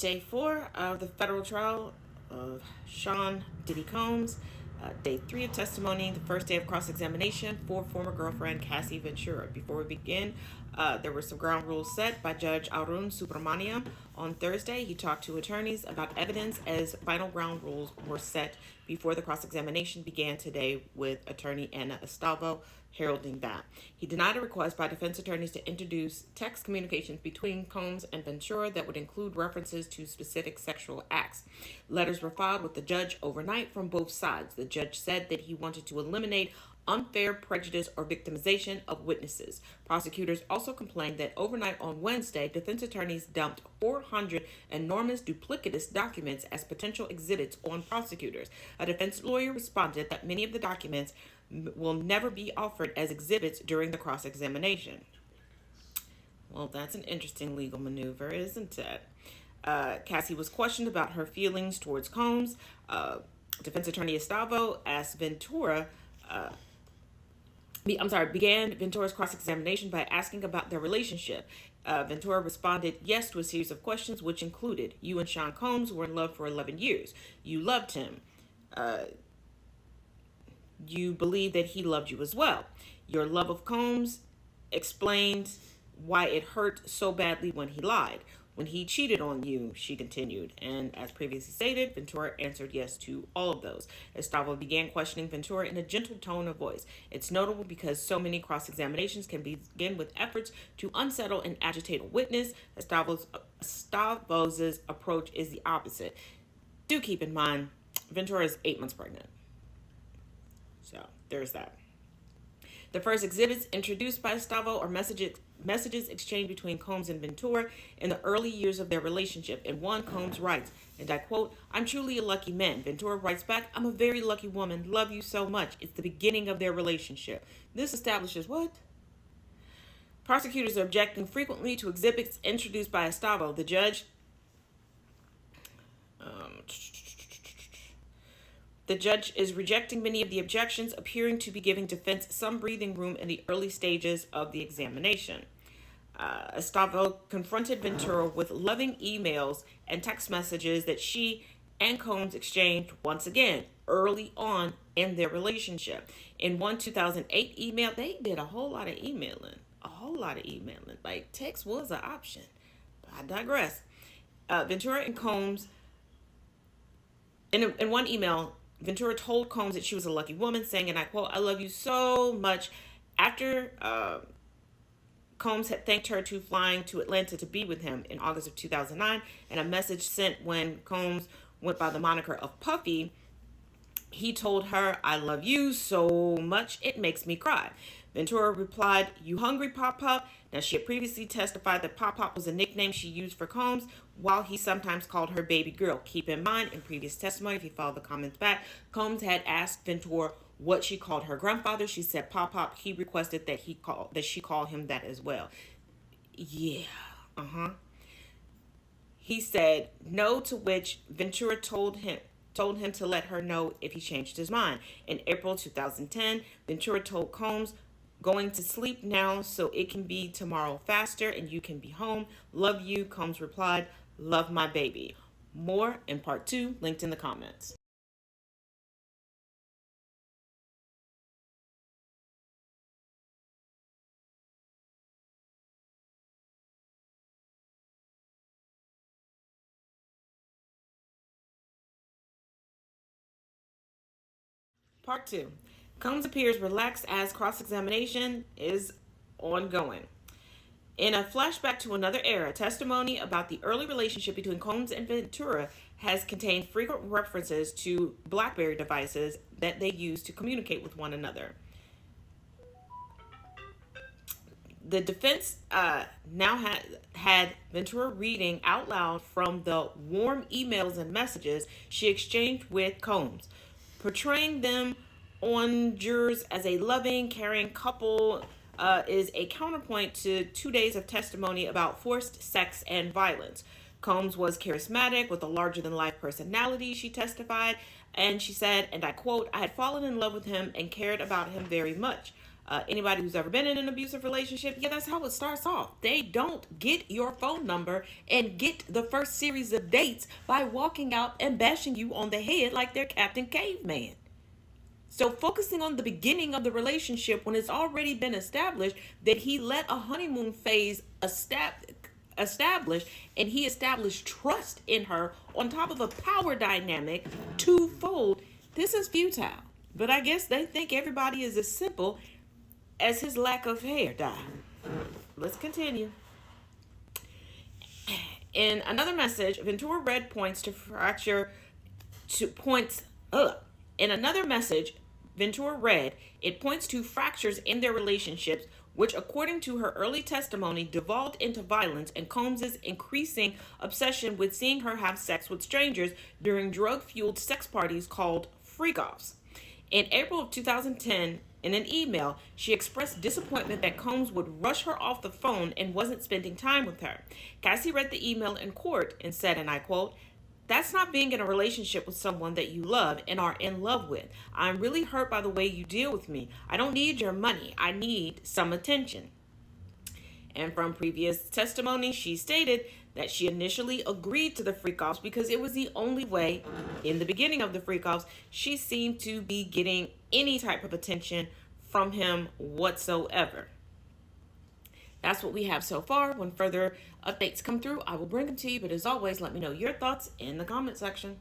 Day 4 of the federal trial of Sean Diddy Combs. Day 3 of testimony, the first day of cross-examination for former girlfriend Cassie Ventura. Before we begin, there were some ground rules set by Judge Arun Subramaniam. On Thursday, he talked to attorneys about evidence as final ground rules were set before the cross-examination began today, with attorney Anna Estavo heralding that. He denied a request by defense attorneys to introduce text communications between Combs and Ventura that would include references to specific sexual acts. Letters were filed with the judge overnight from both sides. The judge said that he wanted to eliminate unfair prejudice or victimization of witnesses. Prosecutors also complained that overnight on Wednesday, defense attorneys dumped 400 enormous duplicitous documents as potential exhibits on prosecutors. A defense lawyer responded that many of the documents will never be offered as exhibits during the cross-examination. Well, that's an interesting legal maneuver, isn't it? Cassie was questioned about her feelings towards Combs. Defense attorney Estavo asked began Ventura's cross-examination by asking about their relationship. Ventura responded yes to a series of questions, which included, you and Sean Combs were in love for 11 years. You loved him. You believe that he loved you as well. Your love of Combs explained why it hurt so badly when he lied. When he cheated on you, she continued. And as previously stated, Ventura answered yes to all of those. Estavo began questioning Ventura in a gentle tone of voice. It's notable because so many cross-examinations can begin with efforts to unsettle and agitate a witness. Estavo's approach is the opposite. Do keep in mind, Ventura is 8 months pregnant. So there's that. The first exhibits introduced by Estavo are messages exchanged between Combs and Ventura in the early years of their relationship. In one, Combs writes, and I quote, I'm truly a lucky man. Ventura writes back, I'm a very lucky woman. Love you so much. It's the beginning of their relationship. This establishes what? Prosecutors are objecting frequently to exhibits introduced by Estavo. The judge is rejecting many of the objections, appearing to be giving defense some breathing room in the early stages of the examination. Estavo confronted Ventura with loving emails and text messages that she and Combs exchanged once again early on in their relationship. In one 2008 email, they did a whole lot of emailing. Like, text was an option. But I digress. Ventura and Combs, in one email, Ventura told Combs that she was a lucky woman, saying, and I quote, I love you so much. After Combs had thanked her to flying to Atlanta to be with him in August of 2009, and a message sent when Combs went by the moniker of Puffy, he told her, I love you so much, it makes me cry. Ventura replied, you hungry, Pop Pop? Now, she had previously testified that Pop Pop was a nickname she used for Combs, while he sometimes called her baby girl. Keep in mind, in previous testimony, if you follow the comments back, Combs had asked Ventura what she called her grandfather. She said Pop Pop. He requested that she call him that as well. Yeah, He said no, to which Ventura told him to let her know if he changed his mind. In April 2010, Ventura told Combs, going to sleep now so it can be tomorrow faster and you can be home. Love you. Combs replied, love my baby. More in part 2, linked in the comments. Part 2. Combs appears relaxed as cross-examination is ongoing. In a flashback to another era, testimony about the early relationship between Combs and Ventura has contained frequent references to BlackBerry devices that they used to communicate with one another. The defense now had Ventura reading out loud from the warm emails and messages she exchanged with Combs, portraying them on jurors as a loving, caring couple is a counterpoint to 2 days of testimony about forced sex and violence. Combs was charismatic with a larger-than-life personality, she testified, and she said, and I quote, I had fallen in love with him and cared about him very much. Anybody who's ever been in an abusive relationship, yeah, that's how it starts off. They don't get your phone number and get the first series of dates by walking out and bashing you on the head like they're Captain Caveman. So focusing on the beginning of the relationship when it's already been established that he let a honeymoon phase establish and he established trust in her on top of a power dynamic twofold, this is futile. But I guess they think everybody is as simple as his lack of hair dye. Let's continue. In another message, Ventura Red points to fracture to points in another message, Ventura Red, it points to fractures in their relationships, which, according to her early testimony, devolved into violence and Combs's increasing obsession with seeing her have sex with strangers during drug-fueled sex parties called freak-offs. In April of 2010, in an email, she expressed disappointment that Combs would rush her off the phone and wasn't spending time with her. Cassie read the email in court and said, and I quote, "That's not being in a relationship with someone that you love and are in love with. I'm really hurt by the way you deal with me. I don't need your money. I need some attention." And from previous testimony, she stated that she initially agreed to the freak-offs because it was the only way, in the beginning of the freak-offs, she seemed to be getting any type of attention from him whatsoever. That's what we have so far. When further updates come through, I will bring them to you. But as always, let me know your thoughts in the comment section.